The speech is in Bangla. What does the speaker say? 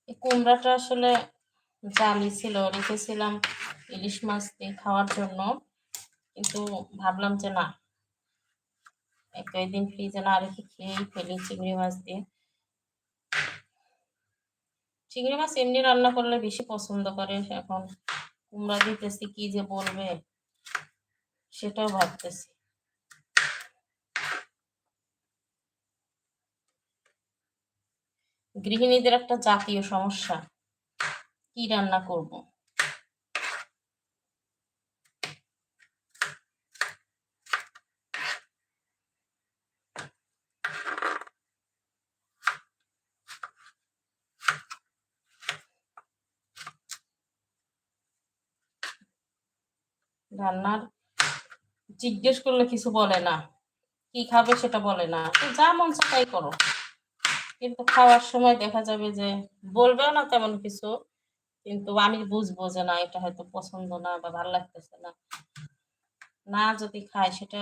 এই কুমড়াটা আসলে জালি ছিল, রেখেছিলাম ইলিশ মাছ দিয়ে খাওয়ার জন্য, কিন্তু ভাবলাম যে না, কয়েকদিন ফ্রিজে না রেখে খেয়েই ফেলি চিংড়ি মাছ দিয়ে। চিংড়ি মাছ এমনি রান্না করলে বেশি পছন্দ করে, এখন কুমড়া দিতেছি কি যে বলবে সেটাও ভাবতেছি। গৃহিণীদের একটা জাতীয় সমস্যা, কি রান্না করব। রান্নার জিজ্ঞেস করলে কিছু বলে না, কি খাবে সেটা বলে না, যা মন চায় তাই করো। কিন্তু খাওয়ার সময় দেখা যাবে যে বলবেও না তেমন কিছু, কিন্তু আমি বুঝবো যে না, এটা হয়তো পছন্দ না বা ভালো লাগতেছে না, না যদি খায় সেটা